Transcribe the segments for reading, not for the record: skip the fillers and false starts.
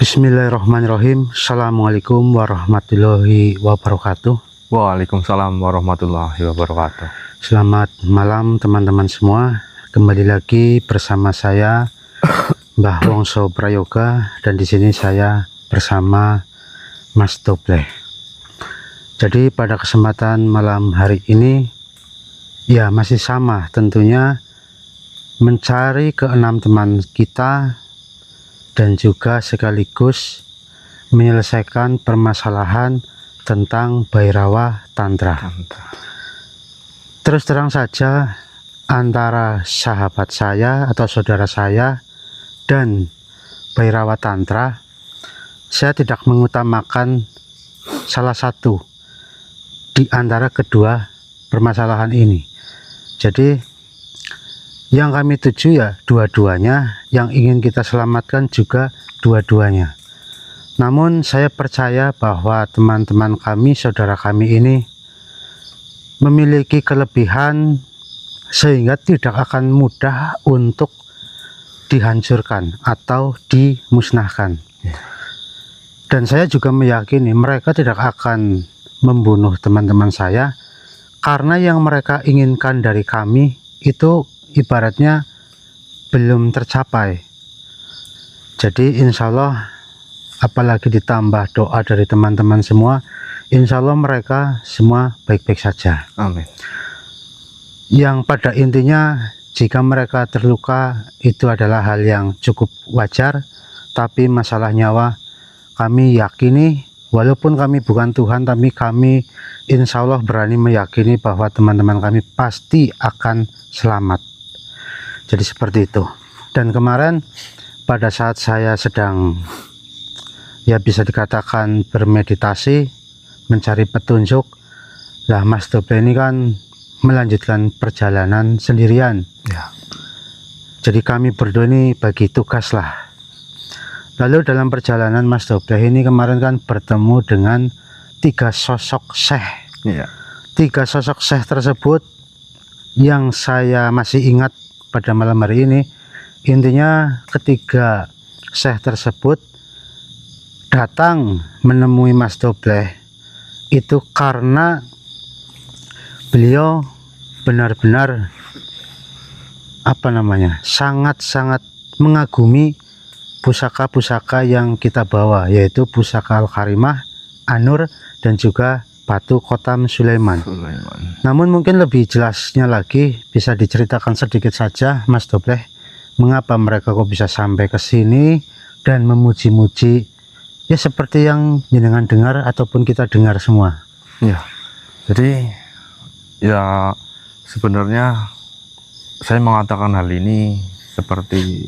Bismillahirrahmanirrahim. Assalamualaikum warahmatullahi wabarakatuh. Waalaikumsalam warahmatullahi wabarakatuh. Selamat malam teman-teman semua. Kembali lagi bersama saya Mbah Wongso Prayoga, dan di sini saya bersama Mas Dobleh. Jadi pada kesempatan malam hari ini ya masih sama tentunya, mencari keenam teman kita dan juga sekaligus menyelesaikan permasalahan tentang Bhairawa Tantra. Terus terang saja, antara sahabat saya atau saudara saya dan Bhairawa Tantra, saya tidak mengutamakan salah satu di antara kedua permasalahan ini. Jadi yang kami tuju ya dua-duanya, yang ingin kita selamatkan juga dua-duanya. Namun saya percaya bahwa teman-teman kami, saudara kami ini memiliki kelebihan sehingga tidak akan mudah untuk dihancurkan atau dimusnahkan. Dan saya juga meyakini mereka tidak akan membunuh teman-teman saya, karena yang mereka inginkan dari kami itu ibaratnya belum tercapai. Jadi insya Allah, apalagi ditambah doa dari teman-teman semua, insya Allah mereka semua baik-baik saja. Amin. Yang pada intinya, jika mereka terluka itu adalah hal yang cukup wajar, tapi masalah nyawa kami yakini, walaupun kami bukan Tuhan, tapi kami insya Allah berani meyakini bahwa teman-teman kami pasti akan selamat. Jadi seperti itu. Dan kemarin pada saat saya sedang ya bisa dikatakan bermeditasi, mencari petunjuk, lah Mas Dobleh ini kan melanjutkan perjalanan sendirian. Ya. Jadi kami berdua ini bagi tugas lah. Lalu dalam perjalanan Mas Dobleh ini kemarin kan bertemu dengan tiga sosok syekh. Ya. Tiga sosok syekh tersebut yang saya masih ingat pada malam hari ini, intinya ketiga syekh tersebut datang menemui Mas Dobleh itu karena beliau benar-benar sangat-sangat mengagumi pusaka-pusaka yang kita bawa, yaitu pusaka Al-Karimah, An-Nur, dan juga batu Khotam Sulaiman. Namun mungkin lebih jelasnya lagi bisa diceritakan sedikit saja Mas Dobleh, mengapa mereka kok bisa sampai ke sini dan memuji-muji ya seperti yang jenengan dengar ataupun kita dengar semua. Ya. Jadi ya sebenarnya saya mengatakan hal ini seperti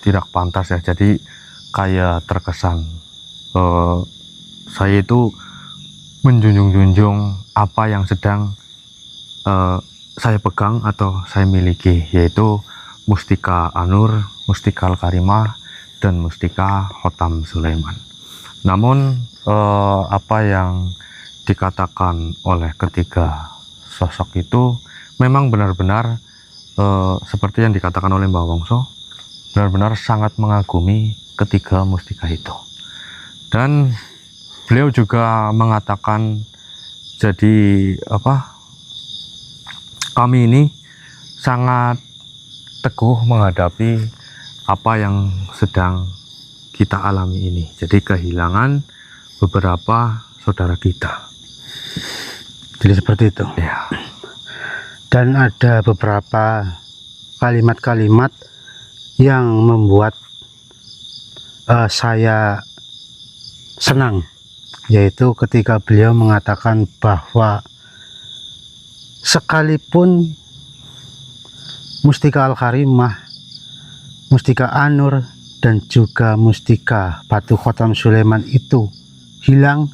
tidak pantas ya. Jadi kayak terkesan saya itu menjunjung-junjung apa yang sedang saya pegang atau saya miliki, yaitu mustika An-Nur, mustika Al-Karimah, dan mustika Khotam Sulaiman. Namun apa yang dikatakan oleh ketiga sosok itu memang benar-benar seperti yang dikatakan oleh Mbah Wongso, benar-benar sangat mengagumi ketiga mustika itu. Dan beliau juga mengatakan, jadi kami ini sangat teguh menghadapi apa yang sedang kita alami ini. Jadi kehilangan beberapa saudara kita. Jadi seperti itu. Ya. Dan ada beberapa kalimat-kalimat yang membuat saya senang, yaitu ketika beliau mengatakan bahwa sekalipun mustika Al-Karimah, mustika An-Nur, dan juga mustika batu Khotam Sulaiman itu hilang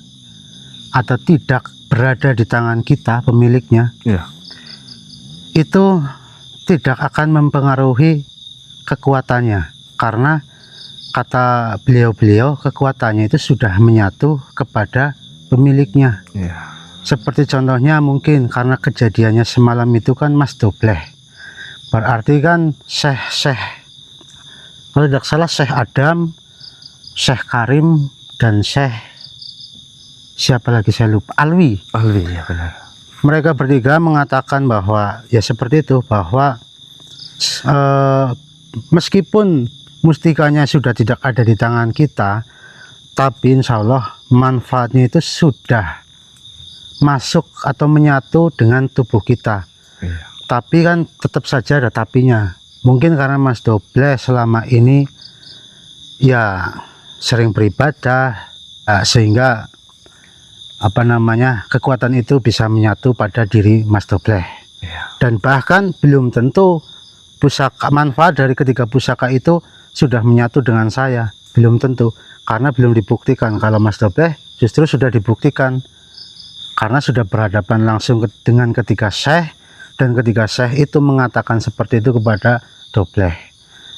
atau tidak berada di tangan kita pemiliknya, Ya. itu tidak akan mempengaruhi kekuatannya, karena kata beliau-beliau kekuatannya itu sudah menyatu kepada pemiliknya. Ya. Seperti contohnya mungkin karena kejadiannya semalam itu kan Mas Dobleh, berarti kan Syekh kalau tidak salah Syekh Adam, Syekh Karim dan Syekh siapa lagi saya lupa, Alwi. Alwi, ya benar. Mereka bertiga mengatakan bahwa ya seperti itu, bahwa meskipun mustikanya sudah tidak ada di tangan kita, tapi insya Allah manfaatnya itu sudah masuk atau menyatu dengan tubuh kita. Iya. Tapi kan tetap saja ada tapinya. Mungkin karena Mas Doble selama ini ya sering beribadah, sehingga apa namanya, kekuatan itu bisa menyatu pada diri Mas Doble. Iya. Dan bahkan belum tentu pusaka, manfaat dari ketiga pusaka itu sudah menyatu dengan saya, belum tentu, karena belum dibuktikan. Kalau Mas Doble justru sudah dibuktikan, karena sudah berhadapan langsung dengan ketiga syekh, dan ketiga syekh itu mengatakan seperti itu kepada Doble.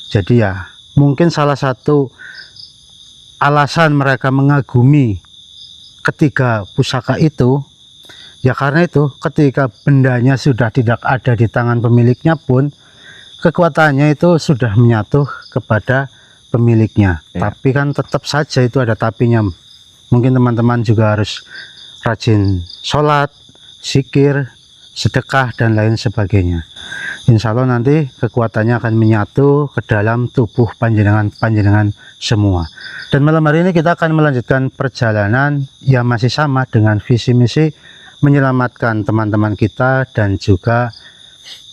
Jadi ya mungkin salah satu alasan mereka mengagumi ketiga pusaka itu ya karena itu ketika bendanya sudah tidak ada di tangan pemiliknya pun kekuatannya itu sudah menyatu kepada pemiliknya. Ya. Tapi kan tetap saja itu ada tapinya. Mungkin teman-teman juga harus rajin sholat, zikir, sedekah dan lain sebagainya. Insya Allah nanti kekuatannya akan menyatu ke dalam tubuh panjenengan semua. Dan malam hari ini kita akan melanjutkan perjalanan yang masih sama dengan visi misi menyelamatkan teman-teman kita dan juga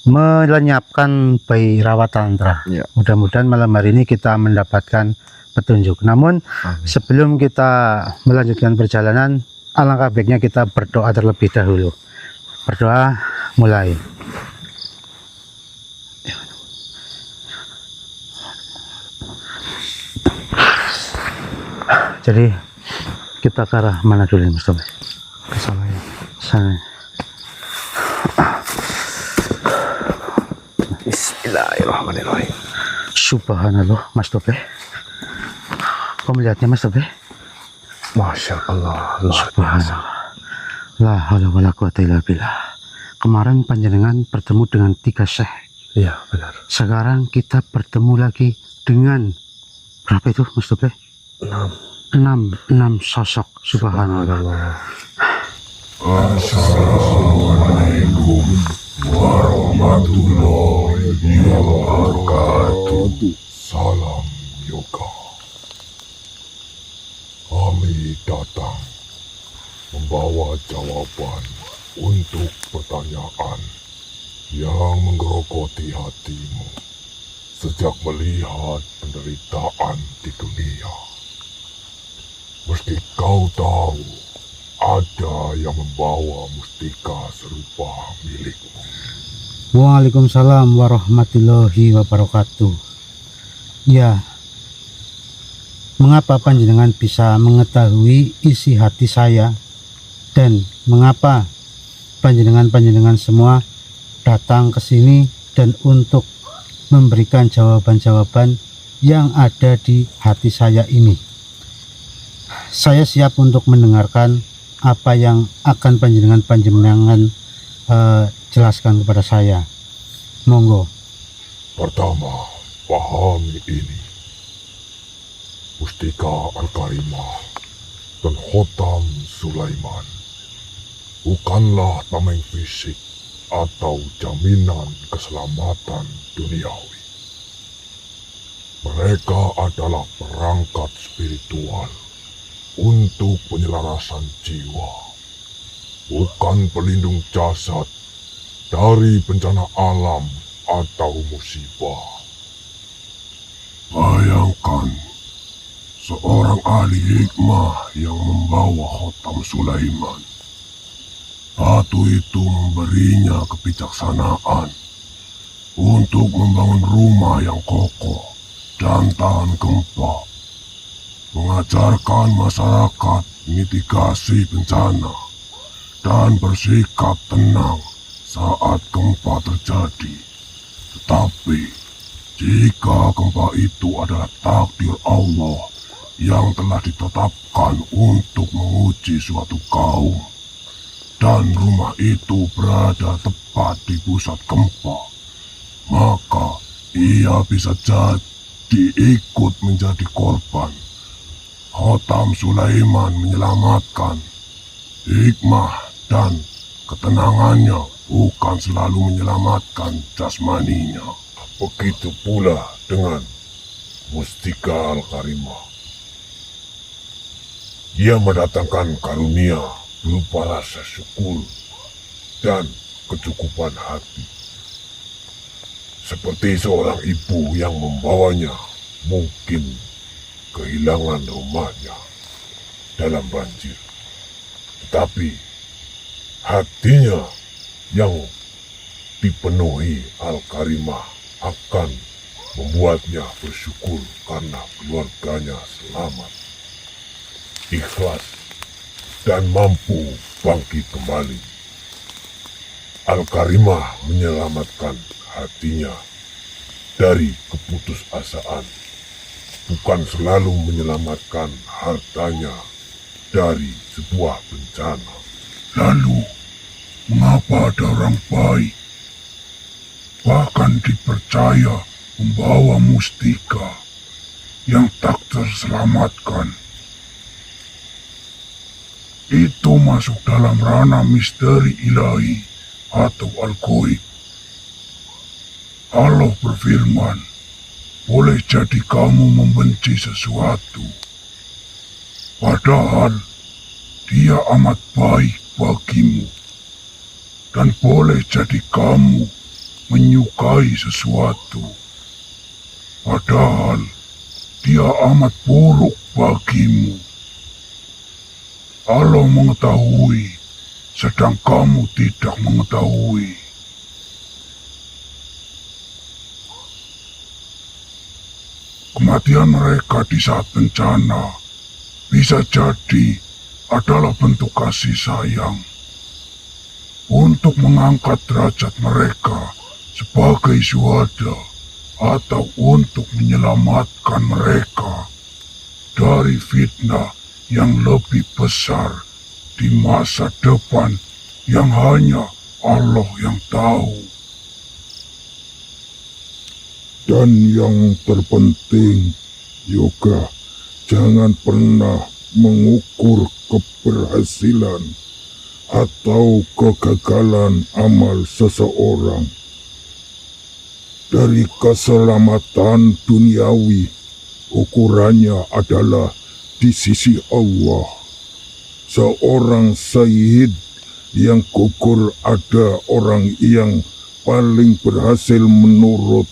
melenyapkan bayi rawat tantra. Ya. Mudah-mudahan malam hari ini kita mendapatkan petunjuk. Namun sebelum kita melanjutkan perjalanan, alangkah baiknya kita berdoa terlebih dahulu. Berdoa mulai. Jadi kita ke arah mana dulu Mas Doble? Ke sana ya. Sana. Bismillahirrahmanirrahim. Subhanallah Mas Doble. Kau melihatnya Mas Doble? Masya Allah, luar biasa. La haula wala quwata illa billah. Kemarin panjenengan bertemu dengan tiga syekh. Iya benar. Sekarang kita bertemu lagi dengan berapa itu Mas Doble? 6 sosok. Subhanallah. Assalamualaikum warahmatullahi wabarakatuh. Salam yoga. Kami datang membawa jawaban untuk pertanyaan yang menggerogoti hatimu sejak melihat penderitaan di dunia. Meski kau tahu ada yang membawa mustika serupa milikmu. Waalaikumsalam warahmatullahi wabarakatuh. Ya, mengapa panjenengan bisa mengetahui isi hati saya dan mengapa panjenengan semua datang ke sini dan untuk memberikan jawaban-jawaban yang ada di hati saya ini? Saya siap untuk mendengarkan apa yang akan panjenengan jelaskan kepada saya. Monggo. Pertama, pahami ini. Mustika Al-Karimah dan Khotam Sulaiman bukanlah tameng fisik atau jaminan keselamatan duniawi. Mereka adalah perangkat spiritual untuk penyelarasan jiwa, bukan pelindung jasad dari bencana alam atau musibah. Bayangkan seorang ahli hikmah yang membawa Khotam Sulaiman. Batu itu memberinya kebijaksanaan untuk membangun rumah yang kokoh dan tahan gempa, mengajarkan masyarakat mitigasi bencana dan bersikap tenang saat gempa terjadi. Tetapi jika gempa itu adalah takdir Allah yang telah ditetapkan untuk menguji suatu kaum, dan rumah itu berada tepat di pusat gempa, maka ia bisa jadi ikut menjadi korban Khotam Sulaiman menyelamatkan. Hikmah dan ketenangannya bukan selalu menyelamatkan jasmaninya. Begitu pula dengan Mustika Al-Karimah. Dia mendatangkan karunia berupa rasa syukur dan kecukupan hati. Seperti seorang ibu yang membawanya mungkin kehilangan rumahnya dalam banjir. Tetapi hatinya yang dipenuhi Al-Karimah akan membuatnya bersyukur karena keluarganya selamat, ikhlas, dan mampu bangkit kembali. Al-Karimah menyelamatkan hatinya dari keputusasaan, bukan selalu menyelamatkan hartanya dari sebuah bencana. Lalu, mengapa ada orang baik, bahkan dipercaya membawa mustika yang tak terselamatkan? Itu masuk dalam ranah misteri ilahi atau al-ghaib. Allah berfirman, boleh jadi kamu membenci sesuatu, padahal dia amat baik bagimu. Dan boleh jadi kamu menyukai sesuatu, padahal dia amat buruk bagimu. Allah mengetahui, sedang kamu tidak mengetahui. Kematian mereka di saat bencana bisa jadi adalah bentuk kasih sayang untuk mengangkat derajat mereka sebagai syuhada, atau untuk menyelamatkan mereka dari fitnah yang lebih besar di masa depan yang hanya Allah yang tahu. Dan yang terpenting juga, jangan pernah mengukur keberhasilan atau kegagalan amal seseorang dari keselamatan duniawi. Ukurannya adalah di sisi Allah. Seorang syahid yang gugur ada orang yang paling berhasil menurut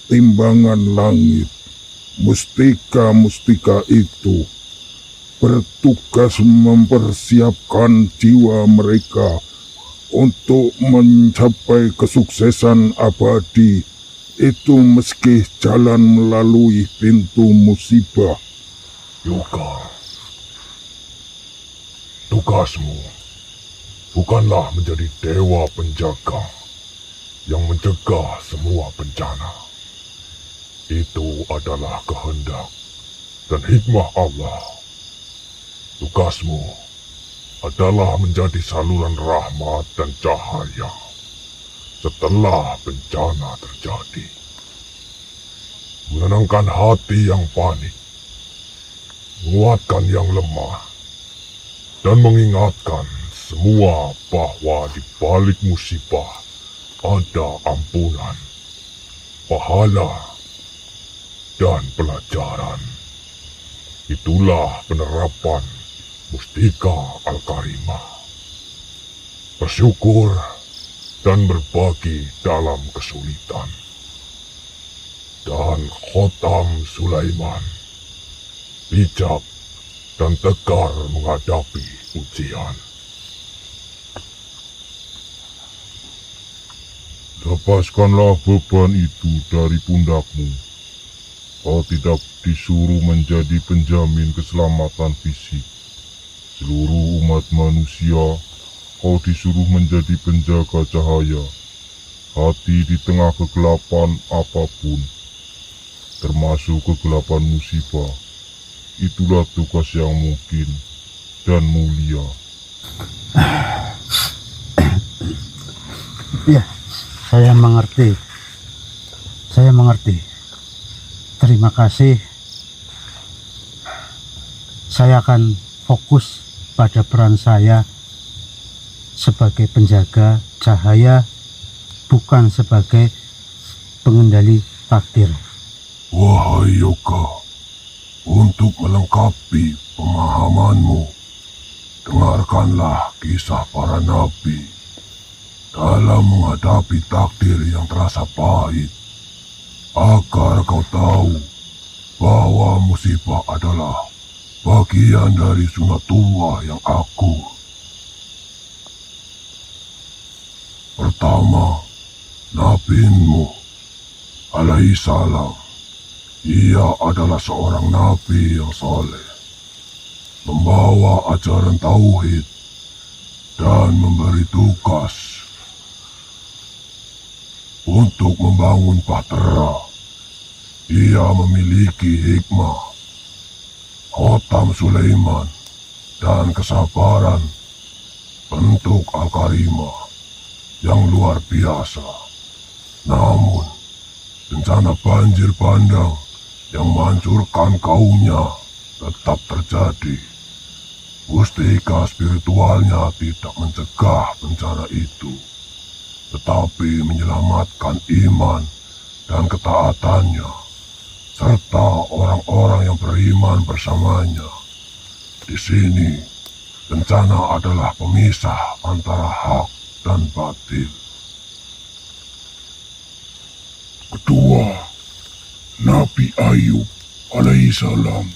timbangan langit. Mustika-mustika itu bertugas mempersiapkan jiwa mereka untuk mencapai kesuksesan abadi itu, meski jalan melalui pintu musibah. Yoga, tugasmu bukanlah menjadi dewa penjaga yang mencegah semua bencana. Itu adalah kehendak dan hikmah Allah. Tugasmu adalah menjadi saluran rahmat dan cahaya setelah bencana terjadi. Menenangkan hati yang panik, menguatkan yang lemah, dan mengingatkan semua bahwa di balik musibah ada ampunan, pahala, dan pelajaran. Itulah penerapan Mustika Al-Karimah. Bersyukur dan berbagi dalam kesulitan. Dan Khotam Sulaiman bijak dan tegar menghadapi ujian. Lepaskanlah beban itu dari pundakmu. Kau tidak disuruh menjadi penjamin keselamatan fisik seluruh umat manusia. Kau disuruh menjadi penjaga cahaya hati di tengah kegelapan apapun, termasuk kegelapan musibah. Itulah tugas yang mungkin dan mulia. Ya, saya mengerti. Terima kasih. saya akan fokus pada peran saya sebagai penjaga cahaya, bukan sebagai pengendali takdir. Wahai Yoga, untuk melengkapi pemahamanmu, dengarkanlah kisah para nabi dalam menghadapi takdir yang terasa pahit, agar kau tahu bahwa musibah adalah bagian dari sunatullah yang agung. Pertama, Nabi Nuh alaihi salam. Ia adalah seorang nabi yang soleh, membawa ajaran tauhid dan memberi tugas untuk membangun bahtera. Ia memiliki hikmah, khotam Sulaiman, dan kesabaran bentuk Al-Karimah yang luar biasa. Namun, bencana banjir bandang yang menghancurkan kaumnya tetap terjadi. Mustika spiritualnya tidak mencegah bencana itu, tetapi menyelamatkan iman dan ketaatannya, serta orang-orang yang beriman bersamanya. Di sini, bencana adalah pemisah antara hak dan batil. Kedua, Nabi Ayub alaihi salam.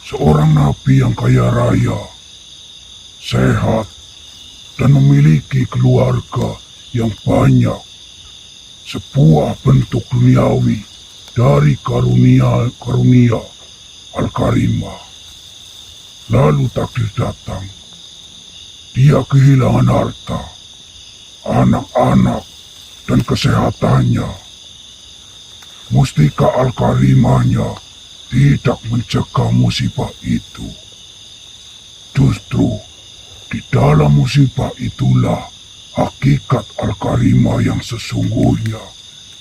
Seorang nabi yang kaya raya, sehat, dan memiliki keluarga yang banyak. Sebuah bentuk duniawi dari karunia Al-Karimah. Lalu takdir datang. Dia kehilangan harta, anak-anak, dan kesehatannya. Mustika Al-Karimahnya tidak mencegah musibah itu. Justru di dalam musibah itulah hakikat Al-Karimah yang sesungguhnya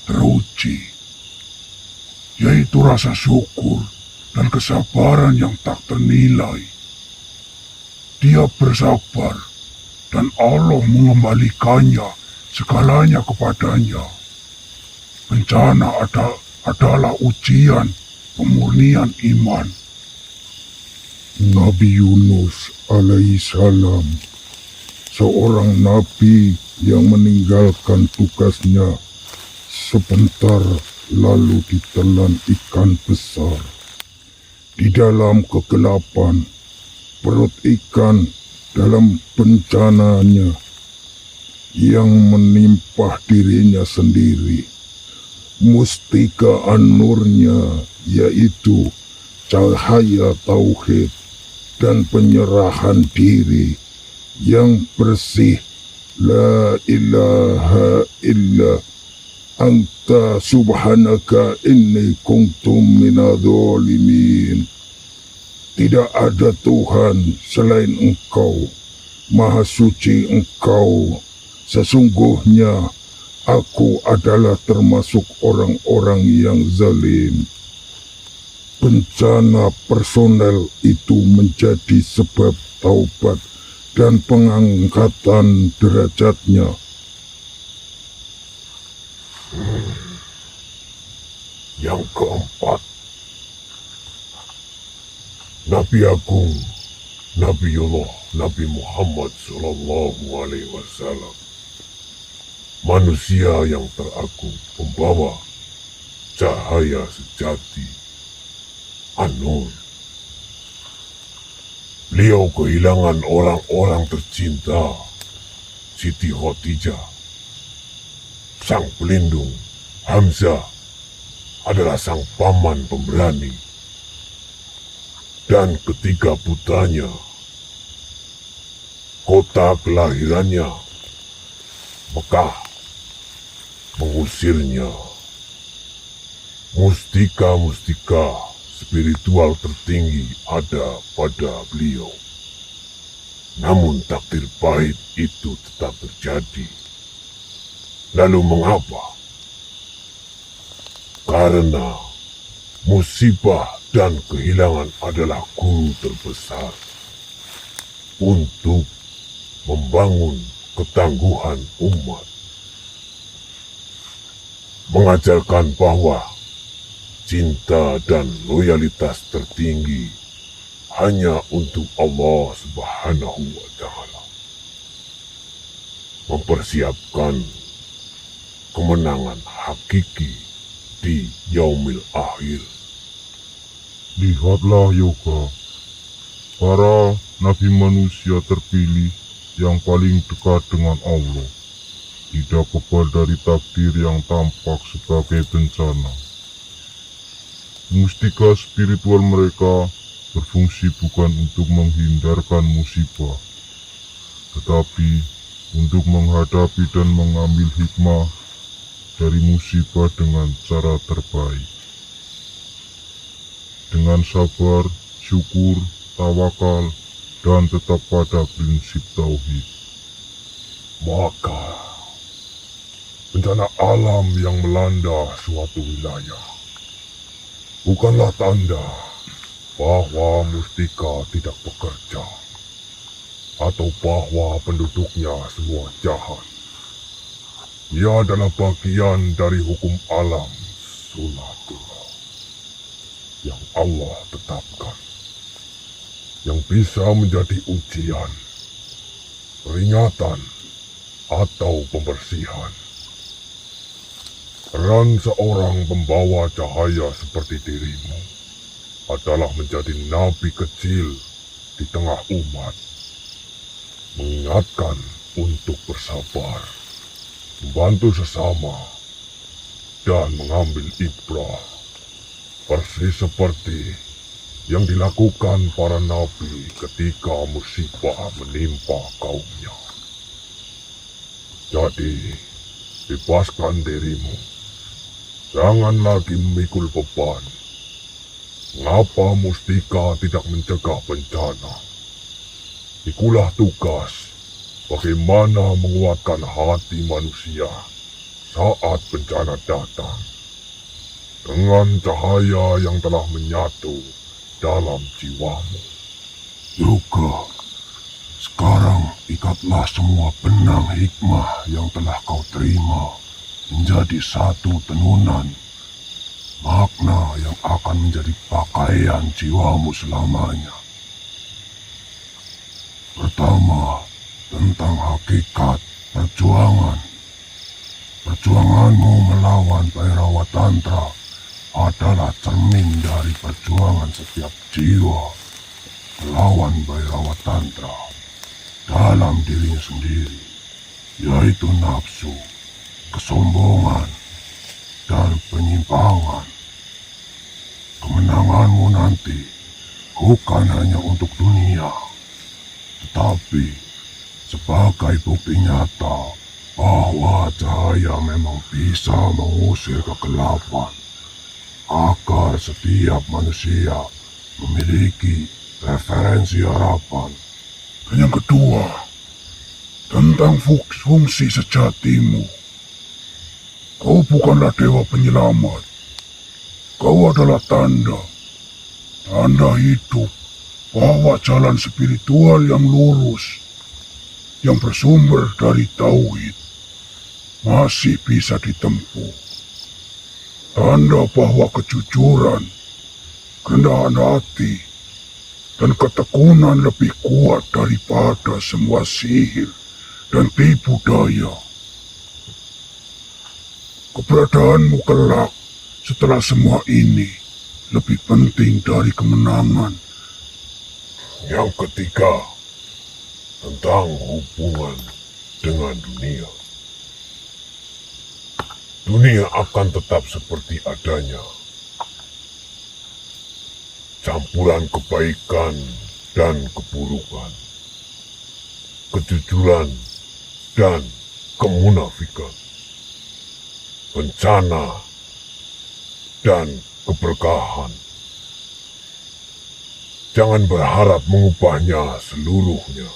teruji, yaitu rasa syukur dan kesabaran yang tak ternilai. Dia bersabar dan Allah mengembalikannya segalanya kepadanya. Bencana adalah ujian pemurnian iman. Nabi Yunus alaihi salam, seorang nabi yang meninggalkan tugasnya sebentar lalu ditelan ikan besar. Di dalam kegelapan, perut ikan dalam bencananya yang menimpa dirinya sendiri. Mustika an-nurnya, yaitu cahaya tauhid dan penyerahan diri yang bersih. La ilaha illa anta subhanaka inni kuntum minadh-dhalimin. Tidak ada Tuhan selain Engkau, Maha Suci Engkau. Sesungguhnya aku adalah termasuk orang-orang yang zalim. Bencana personel itu menjadi sebab taubat dan pengangkatan derajatnya. Yang keempat, Nabi Agung, Nabiullah Nabi Muhammad Sallallahu Alaihi Wasallam. Manusia yang teragung, pembawa cahaya sejati, An-Nur. Beliau kehilangan orang-orang tercinta, Siti Khadijah. Sang pelindung, Hamzah, adalah sang paman pemberani. Dan ketiga putranya, kota kelahirannya, Mekah, mengusirnya. Mustika-mustika spiritual tertinggi ada pada beliau. Namun takdir pahit itu tetap terjadi. Lalu mengapa? Karena musibah dan kehilangan adalah guru terbesar untuk membangun ketangguhan umat. Mengajarkan bahwa cinta dan loyalitas tertinggi hanya untuk Allah Subhanahu wa Ta'ala. Mempersiapkan kemenangan hakiki di yaumil akhir. Lihatlah Yoga, para nabi manusia terpilih yang paling dekat dengan Allah tidak kebal dari takdir yang tampak sebagai bencana. Mustika spiritual mereka berfungsi bukan untuk menghindarkan musibah, tetapi untuk menghadapi dan mengambil hikmah dari musibah dengan cara terbaik. Dengan sabar, syukur, tawakal, dan tetap pada prinsip tauhid. Maka, bencana alam yang melanda suatu wilayah bukanlah tanda bahwa mustika tidak bekerja atau bahwa penduduknya semua jahat. Ia adalah bagian dari hukum alam sunatullah yang Allah tetapkan, yang bisa menjadi ujian, peringatan, atau pembersihan. Peran seorang pembawa cahaya seperti dirimu adalah menjadi nabi kecil di tengah umat, mengingatkan untuk bersabar, membantu sesama, dan mengambil ibrah, persis seperti yang dilakukan para nabi ketika musibah menimpa kaumnya. Jadi, bebaskan dirimu. Jangan lagi memikul beban. Mengapa mustika tidak mencegah bencana? Ikulah tugas bagaimana menguatkan hati manusia saat bencana datang. Dengan cahaya yang telah menyatu dalam jiwamu. Yoga, sekarang ikatlah semua benang hikmah yang telah kau terima menjadi satu tenunan, makna yang akan menjadi pakaian jiwamu selamanya. Pertama, tentang hakikat perjuangan. Perjuanganmu melawan Bhairawa Tantra adalah cermin dari perjuangan setiap jiwa melawan Bhairawa Tantra dalam dirinya sendiri, yaitu nafsu, kesombongan, dan penyimpangan. Kemenanganmu nanti bukan hanya untuk dunia, tetapi sebagai bukti nyata bahwa cahaya memang bisa mengusir kegelapan, agar setiap manusia memiliki referensi harapan. Dan yang kedua, tentang fungsi sejatimu. Kau bukanlah dewa penyelamat. Kau adalah tanda hidup bahwa jalan spiritual yang lurus, yang bersumber dari tauhid, masih bisa ditempuh. Tanda bahwa kejujuran, kerendahan hati, dan ketekunan lebih kuat daripada semua sihir dan tipu daya. Keberadaanmu kelak setelah semua ini lebih penting dari kemenangan. Yang ketiga, tentang hubungan dengan dunia. Dunia akan tetap seperti adanya. Campuran kebaikan dan keburukan, kejujuran dan kemunafikan, bencana dan keberkahan. Jangan berharap mengubahnya seluruhnya.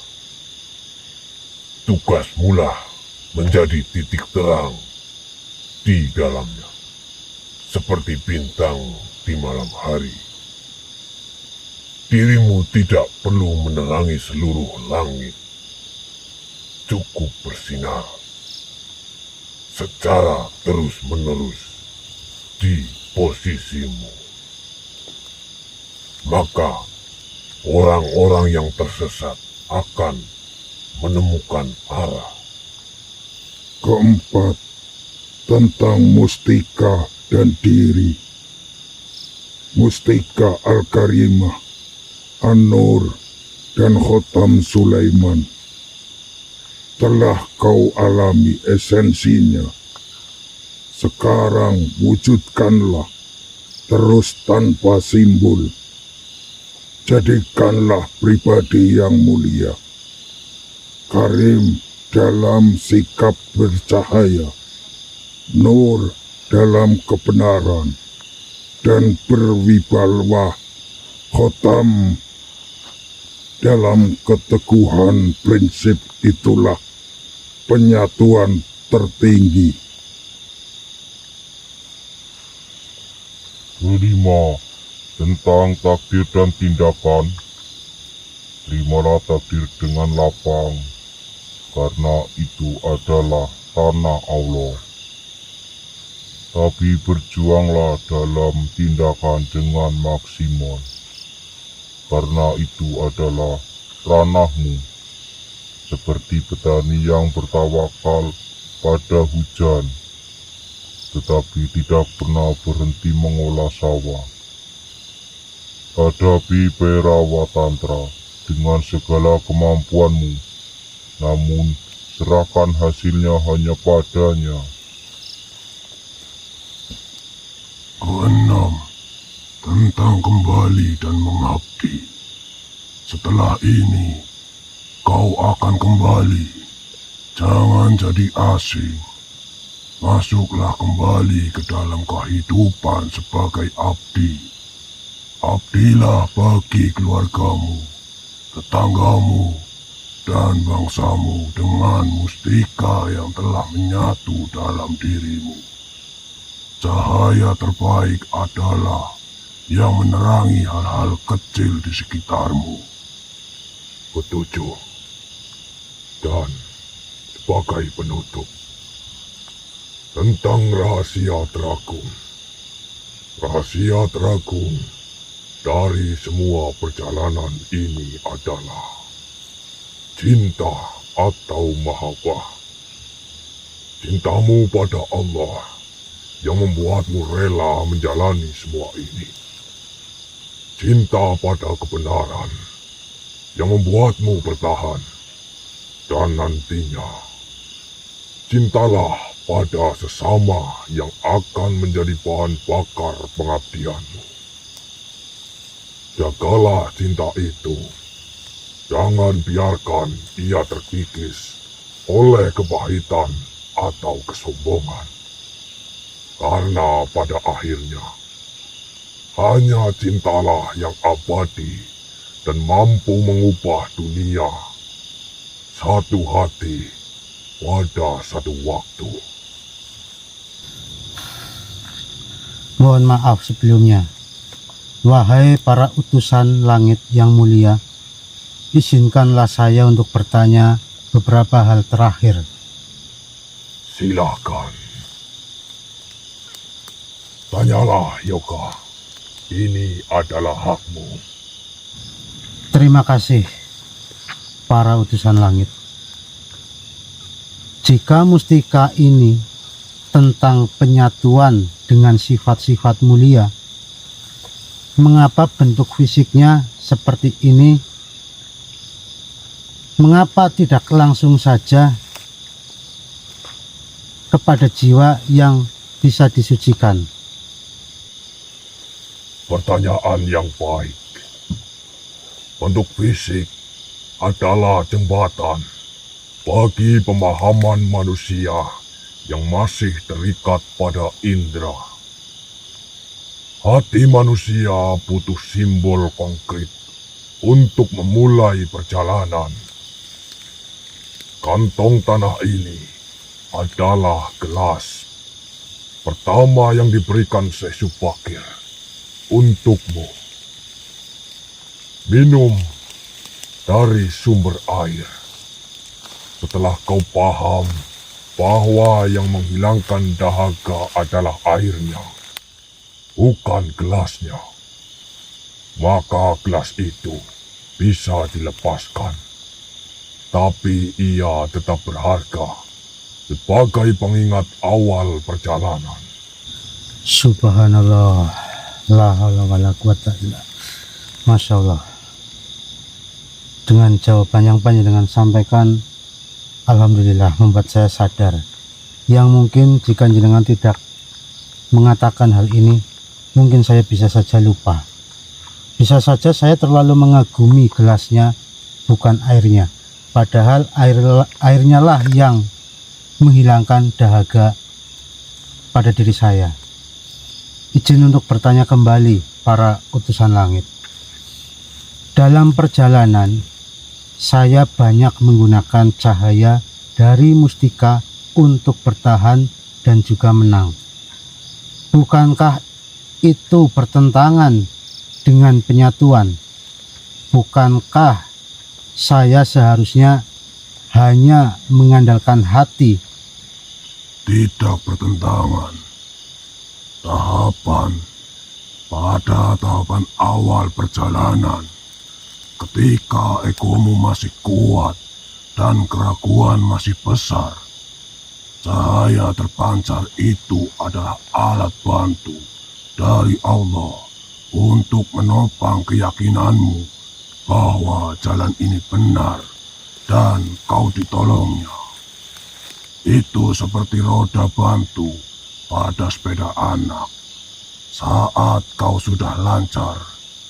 Tugasmulah menjadi titik terang di dalamnya, seperti bintang di malam hari. Dirimu tidak perlu menerangi seluruh langit. Cukup bersinar secara terus-menerus di posisimu. Maka orang-orang yang tersesat akan menemukan arah. Keempat, tentang mustika dan diri. Mustika Al-Karimah, An-Nur, dan Khotam Sulaiman. Telah kau alami esensinya. Sekarang wujudkanlah, terus tanpa simbol. Jadikanlah pribadi yang mulia, karim dalam sikap bercahaya, nur dalam kebenaran, dan berwibawa, khotam dalam keteguhan prinsip. Itulah penyatuan tertinggi. Kelima, tentang takdir dan tindakan. Terimalah takdir dengan lapang, karena itu adalah tanah Allah. Tapi berjuanglah dalam tindakan dengan maksimal, karena itu adalah ranahmu. Seperti petani yang bertawakal pada hujan, tetapi tidak pernah berhenti mengolah sawah. Hadapi Bhairawa Tantra dengan segala kemampuanmu, namun serahkan hasilnya hanya padanya. Keenam, tentang kembali dan mengabdi. Setelah ini, kau akan kembali. Jangan jadi asing. Masuklah kembali ke dalam kehidupan sebagai abdi. Abdilah bagi keluargamu, tetanggamu, dan bangsamu dengan mustika yang telah menyatu dalam dirimu. Cahaya terbaik adalah yang menerangi hal-hal kecil di sekitarmu. Ketujuh, dan sebagai penutup, tentang rahasia teragung. Rahasia teragung dari semua perjalanan ini adalah cinta atau mahabbah. Cintamu pada Allah yang membuatmu rela menjalani semua ini. Cinta pada kebenaran yang membuatmu bertahan. Dan nantinya, cintalah pada sesama yang akan menjadi bahan bakar pengabdianmu. Jagalah cinta itu. Jangan biarkan ia terkikis oleh kepahitan atau kesombongan. Karena pada akhirnya, hanya cintalah yang abadi dan mampu mengubah dunia. Satu hati pada satu waktu. Mohon maaf sebelumnya. Wahai para utusan langit yang mulia, izinkanlah saya untuk bertanya beberapa hal terakhir. Silakan. Tanyalah, Yoga. Ini adalah hakmu. Terima kasih, para utusan langit. Jika mustika ini tentang penyatuan dengan sifat-sifat mulia, mengapa bentuk fisiknya seperti ini? Mengapa tidak langsung saja kepada jiwa yang bisa disucikan? Pertanyaan yang baik. Bentuk fisik adalah jembatan bagi pemahaman manusia yang masih terikat pada indera. Hati manusia butuh simbol konkret untuk memulai perjalanan. Kantong tanah ini adalah gelas pertama yang diberikan Syekh Syubakir untukmu. Minum dari sumber air. Setelah kau paham bahwa yang menghilangkan dahaga adalah airnya, bukan gelasnya, maka gelas itu bisa dilepaskan. Tapi ia tetap berharga sebagai pengingat awal perjalanan. Subhanallah, la haula wala quwata illa. Masya Allah. Dengan jawaban yang panjenengan sampaikan, alhamdulillah membuat saya sadar. Yang mungkin jika jenengan tidak mengatakan hal ini, mungkin saya bisa saja lupa. Bisa saja saya terlalu mengagumi gelasnya, bukan airnya. Padahal airnya lah yang menghilangkan dahaga pada diri saya. Izin untuk bertanya kembali para utusan langit. Dalam perjalanan, saya banyak menggunakan cahaya dari mustika untuk bertahan dan juga menang. Bukankah itu bertentangan dengan penyatuan? Bukankah saya seharusnya hanya mengandalkan hati? Tidak bertentangan. Pada tahapan awal perjalanan, ketika egomu masih kuat dan keraguan masih besar, cahaya terpancar itu adalah alat bantu dari Allah untuk menopang keyakinanmu bahwa jalan ini benar dan kau ditolongnya. Itu seperti roda bantu pada sepeda anak. Saat kau sudah lancar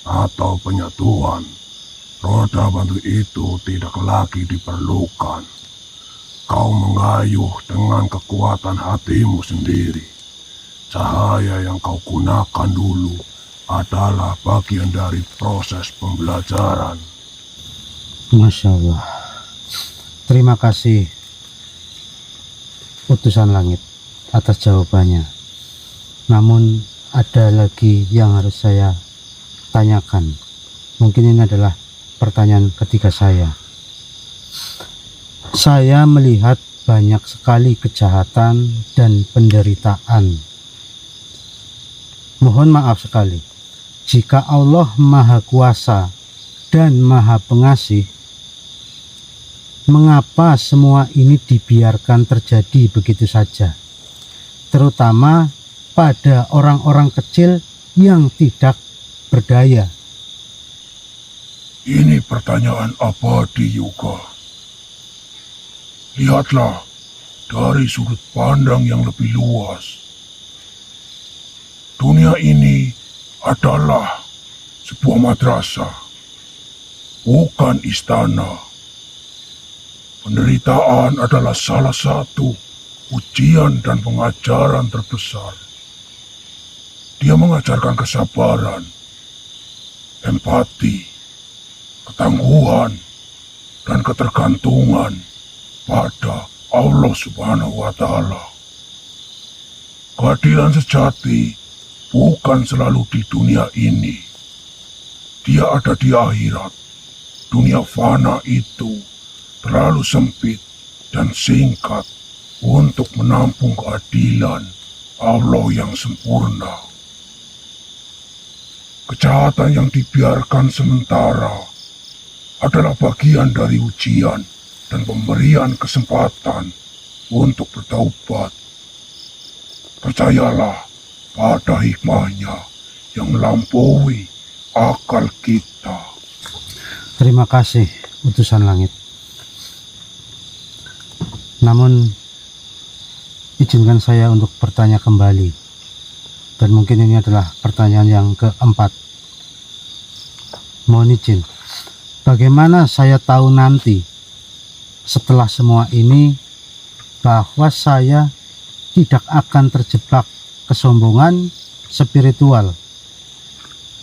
atau penyatuan, roda bantu itu tidak lagi diperlukan. Kau mengayuh dengan kekuatan hatimu sendiri. Cahaya yang kau gunakan dulu adalah bagian dari proses pembelajaran. Masya Allah. Terima kasih utusan langit atas jawabannya. Namun ada lagi yang harus saya tanyakan. Mungkin ini adalah pertanyaan ketiga saya. Saya melihat banyak sekali kejahatan dan penderitaan. Mohon maaf sekali, jika Allah Maha Kuasa dan Maha Pengasih, mengapa semua ini dibiarkan terjadi begitu saja? Terutama pada orang-orang kecil yang tidak berdaya. Ini pertanyaan abadi juga. Lihatlah dari sudut pandang yang lebih luas. Dunia ini adalah sebuah madrasah, bukan istana. Penderitaan adalah salah satu ujian dan pengajaran terbesar. Dia mengajarkan kesabaran, empati, ketangguhan, dan ketergantungan pada Allah Subhanahu wa Ta'ala. Keadilan sejati bukan selalu di dunia ini. Dia ada di akhirat. Dunia fana itu terlalu sempit dan singkat untuk menampung keadilan Allah yang sempurna. Kejahatan yang dibiarkan sementara adalah bagian dari ujian dan pemberian kesempatan untuk bertaubat. Percayalah pada hikmahnya yang melampaui akal kita. Terima kasih utusan langit. Namun izinkan saya untuk bertanya kembali. Dan mungkin ini adalah pertanyaan yang keempat. Mohon izin, bagaimana saya tahu nanti setelah semua ini bahwa saya tidak akan terjebak kesombongan spiritual,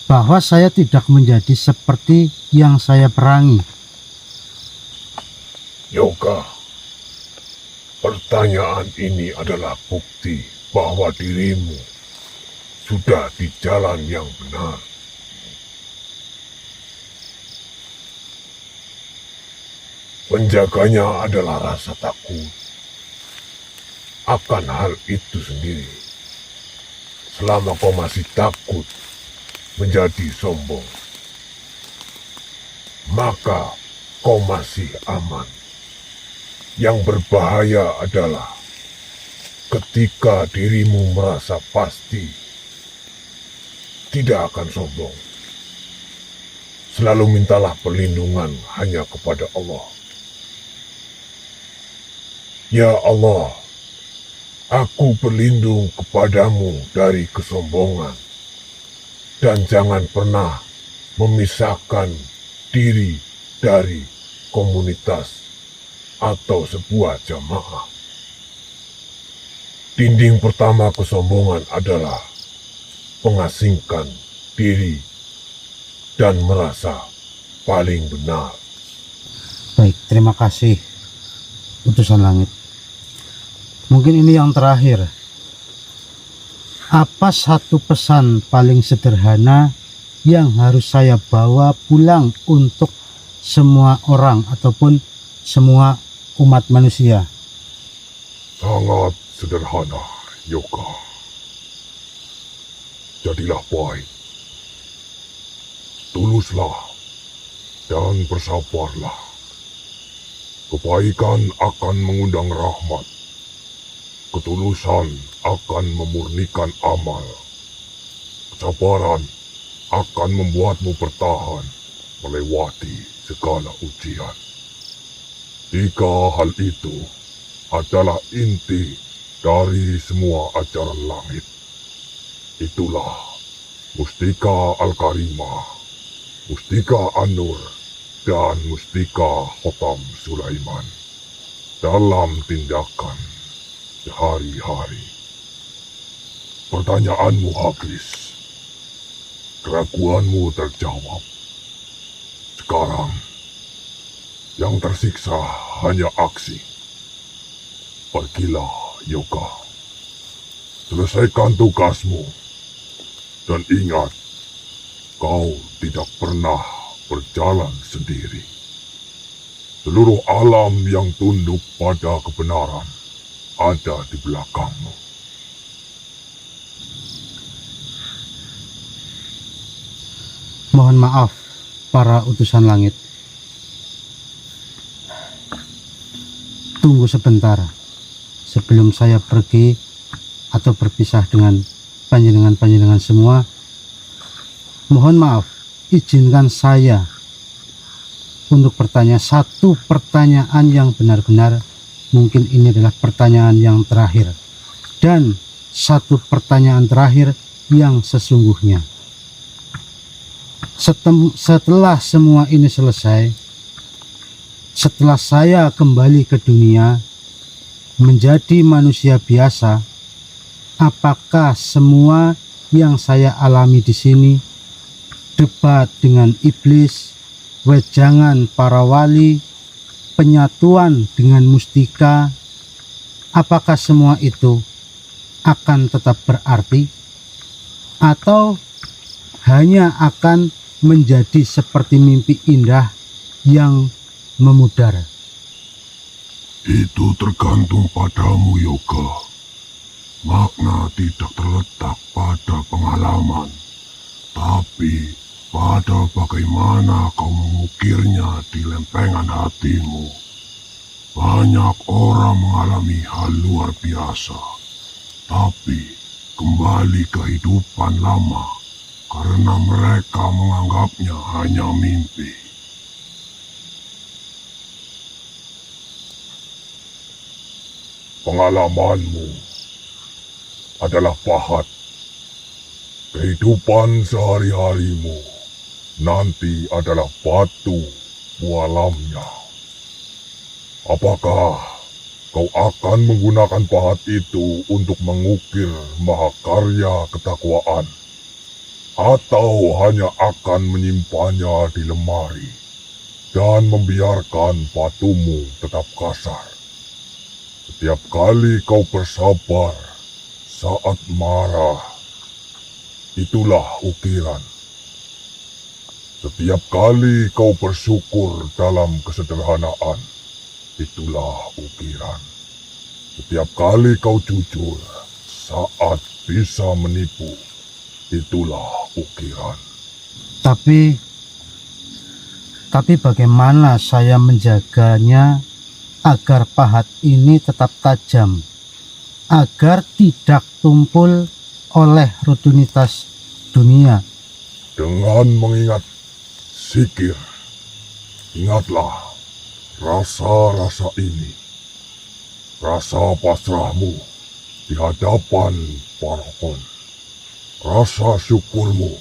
bahwa saya tidak menjadi seperti yang saya perangi? Yoga, pertanyaan ini adalah bukti bahwa dirimu sudah di jalan yang benar. Penjaganya adalah rasa takut akan hal itu sendiri. Selama kau masih takut menjadi sombong, maka kau masih aman. Yang berbahaya adalah ketika dirimu merasa pasti tidak akan sombong. Selalu mintalah perlindungan hanya kepada Allah. Ya Allah, aku berlindung kepadamu dari kesombongan, dan jangan pernah memisahkan diri dari komunitas atau sebuah jamaah. Dinding pertama kesombongan adalah mengasingkan diri dan merasa paling benar. Baik, terima kasih utusan langit. Mungkin ini yang terakhir. Apa satu pesan paling sederhana yang harus saya bawa pulang untuk semua orang ataupun semua umat manusia? Sangat sederhana, Yoga. Jadilah baik, tuluslah, dan bersabarlah. Kebaikan akan mengundang rahmat. Ketulusan akan memurnikan amal. Kesabaran akan membuatmu bertahan melewati segala ujian. 3 hal itu adalah inti dari semua ajaran langit. Itulah Mustika Al-Karimah, Mustika An-Nur, dan Mustika Khotam Sulaiman dalam tindakan sehari-hari. Pertanyaanmu habis. Keraguanmu terjawab. Sekarang, yang tersiksa hanya aksi. Pergilah, Yoga. Selesaikan tugasmu. Dan ingat, kau tidak pernah berjalan sendiri. Seluruh alam yang tunduk pada kebenaran ada di belakangmu. Mohon maaf para utusan langit. Tunggu sebentar sebelum saya pergi atau berpisah dengan panjenengan-panjenengan semua. Mohon maaf, izinkan saya untuk bertanya satu pertanyaan yang benar-benar mungkin ini adalah pertanyaan yang terakhir, dan satu pertanyaan terakhir yang sesungguhnya. Setelah semua ini selesai, setelah saya kembali ke dunia menjadi manusia biasa, apakah semua yang saya alami di sini, debat dengan iblis, wejangan para wali, penyatuan dengan mustika, apakah semua itu akan tetap berarti atau hanya akan menjadi seperti mimpi indah yang memudar? Itu tergantung padamu, Yoga. Makna tidak terletak pada pengalaman, tapi pada bagaimana kau mengukirnya di lempengan hatimu. Banyak orang mengalami hal luar biasa, tapi kembali ke kehidupan lama karena mereka menganggapnya hanya mimpi. Pengalamanmu adalah pahat. Kehidupan sehari-harimu nanti adalah batu mualamnya. Apakah kau akan menggunakan pahat itu untuk mengukir mahakarya ketakwaan, atau hanya akan menyimpannya di lemari dan membiarkan batumu tetap kasar? Setiap kali kau bersabar saat marah, itulah ukiran. Setiap kali kau bersyukur dalam kesederhanaan, itulah ukiran. Setiap kali kau jujur saat bisa menipu, itulah ukiran. Tapi bagaimana saya menjaganya agar pahat ini tetap tajam, agar tidak tumpul oleh rutinitas dunia? Dengan mengingat zikir, ingatlah rasa-rasa ini, rasa pasrahmu di hadapan Paragon, rasa syukurmu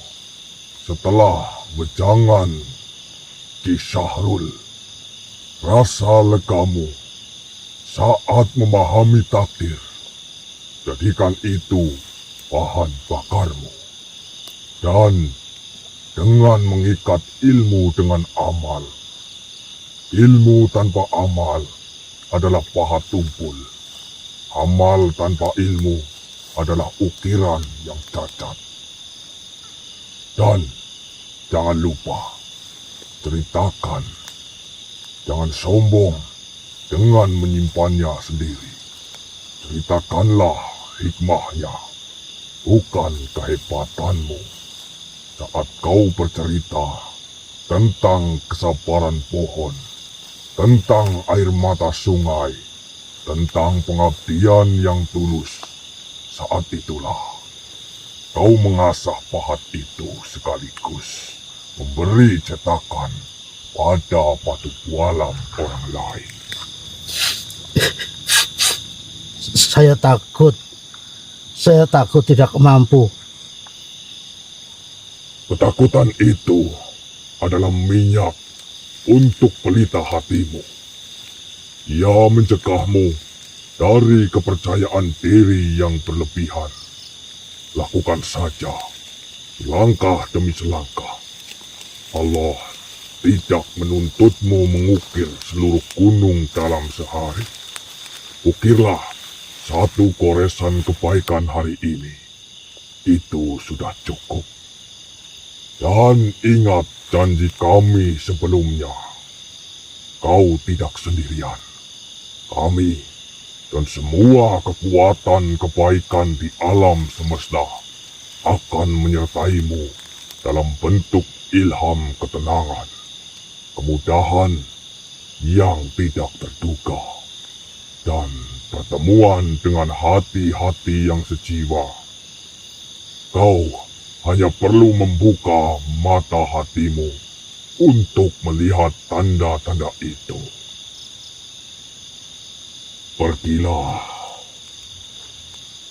setelah wejangan Ki Syahrul, rasa legamu saat memahami takdir. Jadikan itu bahan bakarmu. Dan dengan mengikat ilmu dengan amal. Ilmu tanpa amal adalah pahat tumpul. Amal tanpa ilmu adalah ukiran yang cacat. Dan jangan lupa, ceritakan. Jangan sombong dengan menyimpannya sendiri. Ceritakanlah hikmahnya, bukan kehebatanmu. Saat kau bercerita tentang kesabaran pohon, tentang air mata sungai, tentang pengabdian yang tulus, saat itulah kau mengasah pahat itu sekaligus memberi cetakan pada batu bualam orang lain. Saya takut tidak mampu. Ketakutan itu adalah minyak untuk pelita hatimu. Ia mencegahmu dari kepercayaan diri yang berlebihan. Lakukan saja, langkah demi selangkah. Allah tidak menuntutmu mengukir seluruh gunung dalam sehari. Ukirlah satu goresan kebaikan hari ini. Itu sudah cukup. Dan ingat janji kami sebelumnya. Kau tidak sendirian. Kami dan semua kekuatan kebaikan di alam semesta akan menyertaimu dalam bentuk ilham ketenangan, kemudahan yang tidak terduga, dan pertemuan dengan hati-hati yang sejiwa. Kau hanya perlu membuka mata hatimu untuk melihat tanda-tanda itu. Pergilah,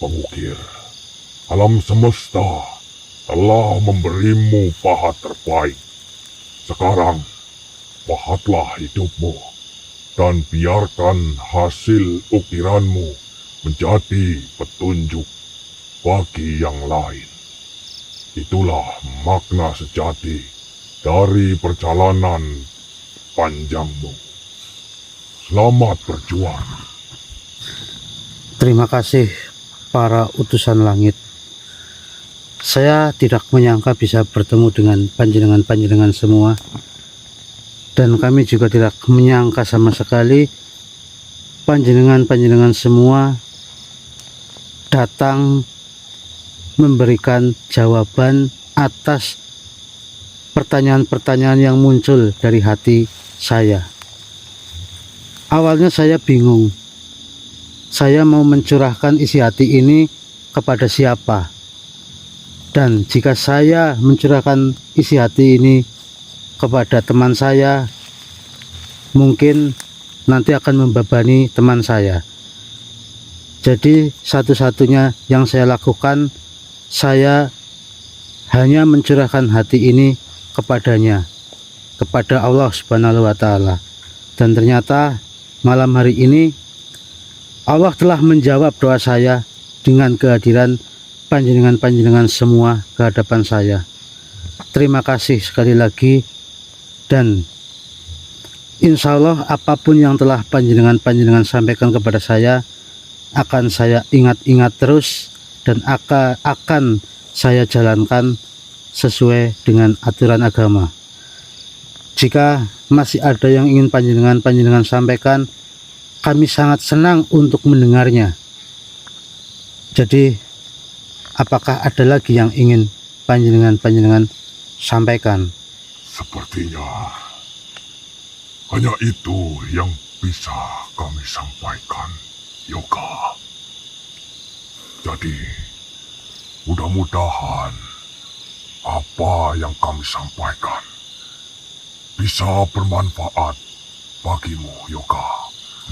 pengukir. Alam semesta telah memberimu pahat terbaik. Sekarang, pahatlah hidupmu dan biarkan hasil ukiranmu menjadi petunjuk bagi yang lain. Itulah makna sejati dari perjalanan panjangmu. Selamat berjuang. Terima kasih para utusan langit. Saya tidak menyangka bisa bertemu dengan panjenengan-panjenengan semua. Dan kami juga tidak menyangka sama sekali panjenengan-panjenengan semua datang memberikan jawaban atas pertanyaan-pertanyaan yang muncul dari hati saya. Awalnya saya bingung. Saya mau mencurahkan isi hati ini kepada siapa? Dan jika saya mencurahkan isi hati ini kepada teman saya, mungkin nanti akan membebani teman saya. Jadi satu-satunya yang saya lakukan, saya hanya mencurahkan hati ini kepadanya, kepada Allah Subhanahu wa Ta'ala. Dan ternyata malam hari ini Allah telah menjawab doa saya dengan kehadiran panjenengan-panjenengan semua ke hadapan saya. Terima kasih sekali lagi, dan insya Allah apapun yang telah panjenengan-panjenengan sampaikan kepada saya akan saya ingat-ingat terus, dan akan saya jalankan sesuai dengan aturan agama. Jika masih ada yang ingin panjenengan sampaikan, kami sangat senang untuk mendengarnya. Jadi, apakah ada lagi yang ingin panjenengan sampaikan? Sepertinya hanya itu yang bisa kami sampaikan, Yoga. Jadi, mudah-mudahan apa yang kami sampaikan bisa bermanfaat bagimu, Yoga,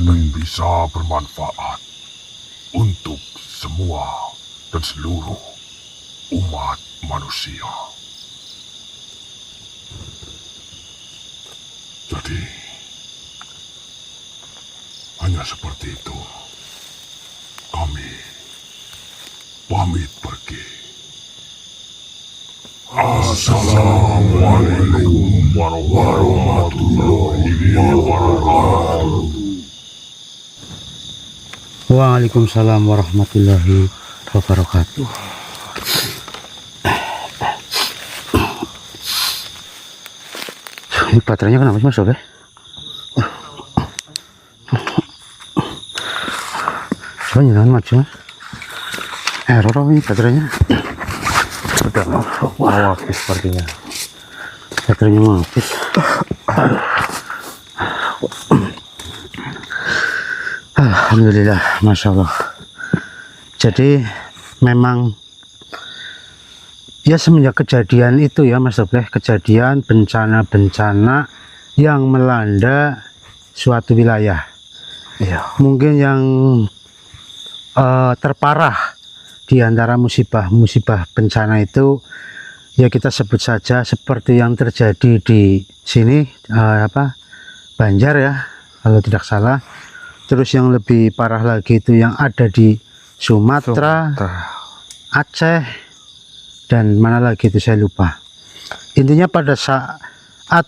dan bisa bermanfaat untuk semua dan seluruh umat manusia. Jadi, hanya seperti itu. Kami pamit pergi. Assalamualaikum warahmatullahi wabarakatuh. Waalaikumsalam warahmatullahi wabarakatuh. Ini baterainya kenapa sih, Mas Sob? Coba nyalakan maju, Mas. Error ini baterainya. Sudah mau habis sepertinya. Baterainya mau habis. Alhamdulillah, Masya Allah. Jadi memang ya semenjak kejadian itu ya Mas Dobleh, kejadian bencana-bencana yang melanda suatu wilayah. Iya. Mungkin yang terparah di antara musibah-musibah bencana itu ya kita sebut saja seperti yang terjadi di sini, Banjar ya kalau tidak salah. Terus yang lebih parah lagi itu yang ada di Sumatera, Aceh, dan mana lagi itu saya lupa. Intinya pada saat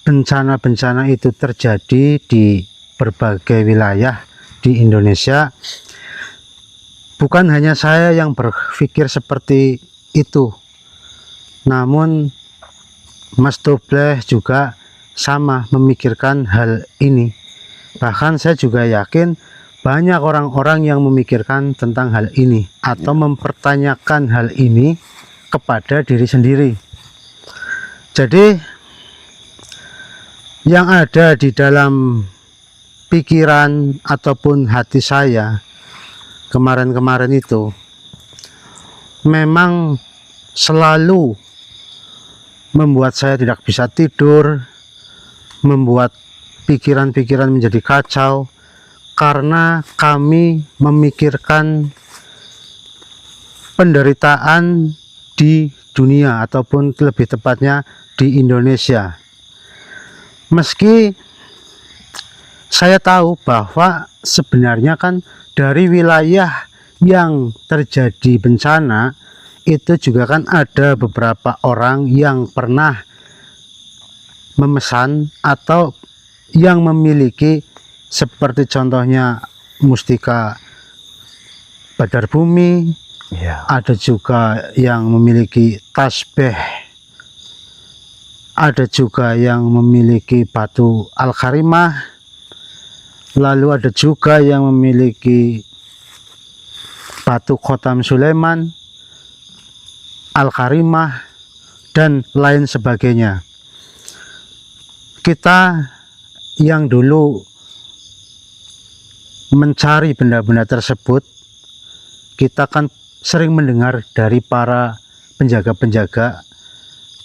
bencana-bencana itu terjadi di berbagai wilayah di Indonesia, bukan hanya saya yang berpikir seperti itu, namun Mas Dobleh juga sama memikirkan hal ini. Bahkan saya juga yakin banyak orang-orang yang memikirkan tentang hal ini atau mempertanyakan hal ini kepada diri sendiri. Jadi yang ada di dalam pikiran ataupun hati saya kemarin-kemarin itu memang selalu membuat saya tidak bisa tidur, membuat pikiran-pikiran menjadi kacau, karena kami memikirkan penderitaan di dunia ataupun lebih tepatnya di Indonesia. Meski saya tahu bahwa sebenarnya kan dari wilayah yang terjadi bencana itu juga kan ada beberapa orang yang pernah memesan atau yang memiliki, seperti contohnya Mustika Badar Bumi, Iya. ada juga yang memiliki tasbih, ada juga yang memiliki batu Al-Karimah, lalu ada juga yang memiliki batu Khotam Sulaiman, Al-Karimah, dan lain sebagainya. Kita yang dulu mencari benda-benda tersebut, kita kan sering mendengar dari para penjaga-penjaga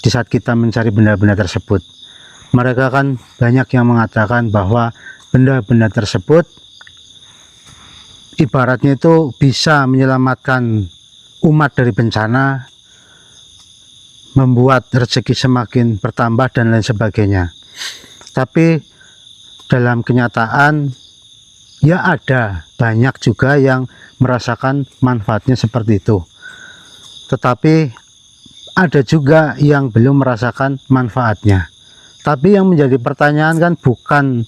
di saat kita mencari benda-benda tersebut. Mereka kan banyak yang mengatakan bahwa benda-benda tersebut ibaratnya itu bisa menyelamatkan umat dari bencana, membuat rezeki semakin bertambah dan lain sebagainya. Tapi dalam kenyataan ya ada banyak juga yang merasakan manfaatnya seperti itu, tetapi ada juga yang belum merasakan manfaatnya. Tapi yang menjadi pertanyaan kan bukan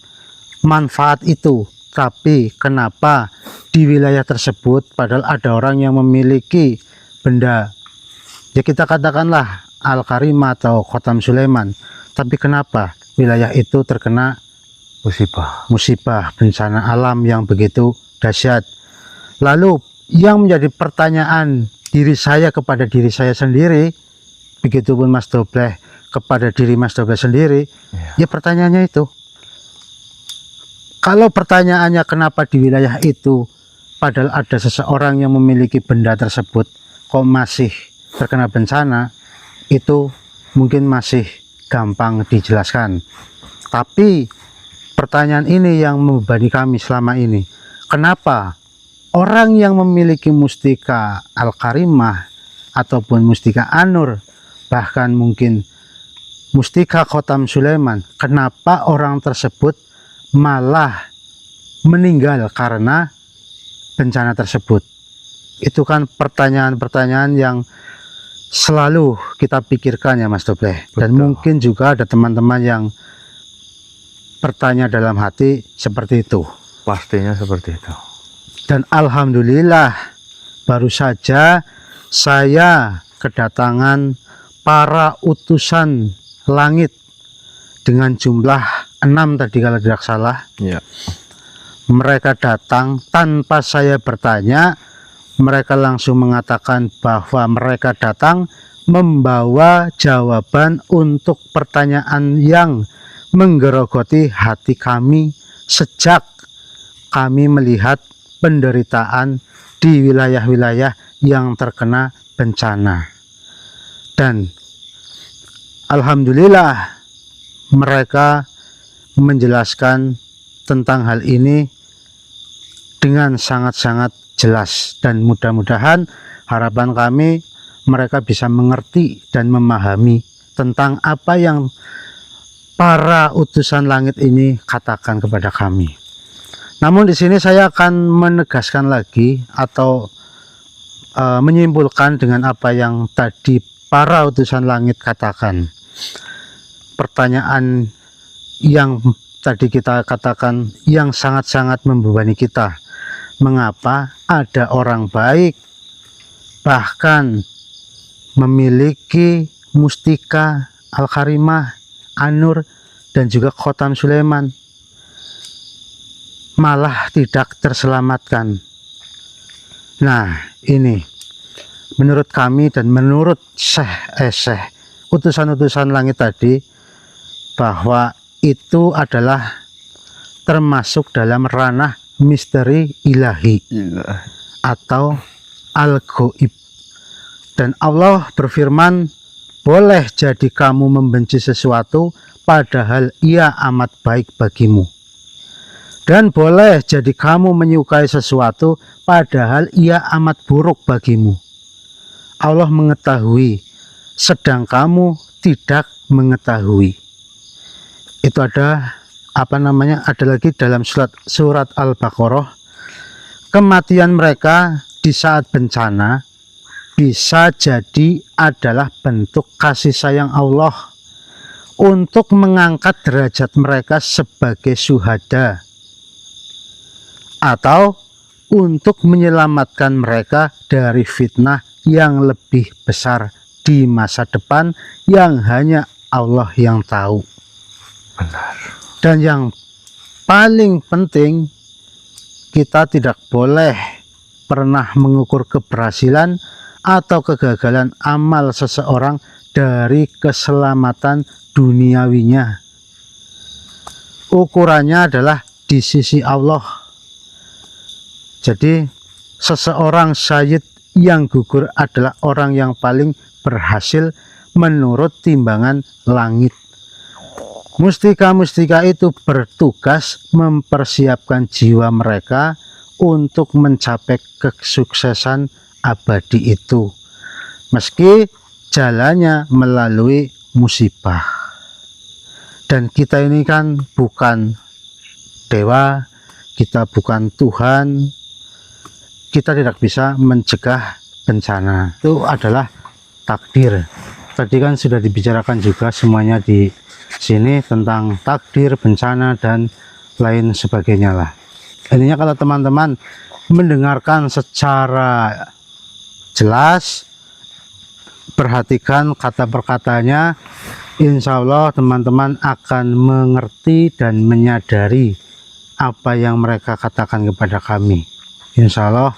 manfaat itu, tapi kenapa di wilayah tersebut padahal ada orang yang memiliki benda, ya kita katakanlah Al-Karimah atau Khotam Sulaiman, tapi kenapa wilayah itu terkena musibah bencana alam yang begitu dahsyat? Lalu yang menjadi pertanyaan diri saya kepada diri saya sendiri, begitupun Mas Dobleh kepada diri Mas Dobleh sendiri, ya pertanyaannya itu, kalau pertanyaannya kenapa di wilayah itu padahal ada seseorang yang memiliki benda tersebut kok masih terkena bencana, itu mungkin masih gampang dijelaskan. Tapi pertanyaan ini yang membebani kami selama ini, kenapa orang yang memiliki mustika Al-Karimah ataupun mustika An-Nur, bahkan mungkin mustika Khotam Sulaiman, kenapa orang tersebut malah meninggal karena bencana tersebut? Itu kan pertanyaan-pertanyaan yang selalu kita pikirkan ya Mas Dobleh. Dan mungkin juga ada teman-teman yang bertanya dalam hati seperti itu. Pastinya seperti itu. Dan alhamdulillah baru saja saya kedatangan para utusan langit dengan jumlah 6 tadi kalau tidak salah. Ya. Mereka datang tanpa saya bertanya, mereka langsung mengatakan bahwa mereka datang membawa jawaban untuk pertanyaan yang menggerogoti hati kami sejak kami melihat penderitaan di wilayah-wilayah yang terkena bencana. Dan alhamdulillah mereka menjelaskan tentang hal ini dengan sangat-sangat jelas, dan mudah-mudahan harapan kami mereka bisa mengerti dan memahami tentang apa yang para utusan langit ini katakan kepada kami. Namun di sini saya akan menegaskan lagi atau menyimpulkan dengan apa yang tadi para utusan langit katakan. Pertanyaan yang tadi kita katakan yang sangat-sangat membebani kita. Mengapa ada orang baik bahkan memiliki mustika Al-Karimah, An-Nur, dan juga Khotam Sulaiman malah tidak terselamatkan? Nah, ini menurut kami dan menurut utusan-utusan langit tadi, bahwa itu adalah termasuk dalam ranah misteri ilahi atau al-ghaib. Dan Allah berfirman, boleh jadi kamu membenci sesuatu padahal ia amat baik bagimu, dan boleh jadi kamu menyukai sesuatu padahal ia amat buruk bagimu. Allah mengetahui sedang kamu tidak mengetahui. Itu ada ada lagi dalam surat Al-Baqarah, kematian mereka di saat bencana bisa jadi adalah bentuk kasih sayang Allah untuk mengangkat derajat mereka sebagai syuhada, atau untuk menyelamatkan mereka dari fitnah yang lebih besar di masa depan yang hanya Allah yang tahu. Benar. Dan yang paling penting, kita tidak boleh pernah mengukur keberhasilan atau kegagalan amal seseorang dari keselamatan duniawinya. Ukurannya adalah di sisi Allah. Jadi seseorang syahid yang gugur adalah orang yang paling berhasil menurut timbangan langit. Mustika-mustika itu bertugas mempersiapkan jiwa mereka untuk mencapai kesuksesan abadi itu, meski jalannya melalui musibah. Dan kita ini kan bukan dewa, kita bukan Tuhan, kita tidak bisa mencegah bencana. Itu adalah takdir. Tadi kan sudah dibicarakan juga semuanya di sini tentang takdir, bencana, dan lain sebagainya lah. Intinya kalau teman-teman mendengarkan secara jelas, perhatikan kata perkataannya, insya Allah teman-teman akan mengerti dan menyadari apa yang mereka katakan kepada kami. Insya Allah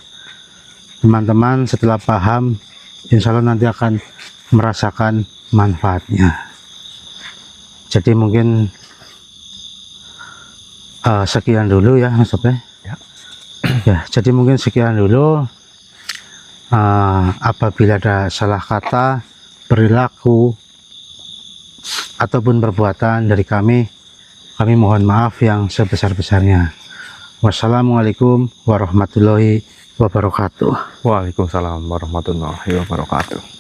teman-teman setelah paham, insya Allah nanti akan merasakan manfaatnya. Jadi mungkin sekian dulu ya Mas Sob. Ya, jadi mungkin sekian dulu. Apabila ada salah kata, perilaku ataupun perbuatan dari kami mohon maaf yang sebesar-besarnya. Wassalamualaikum warahmatullahi wabarakatuh. Waalaikumsalam warahmatullahi wabarakatuh.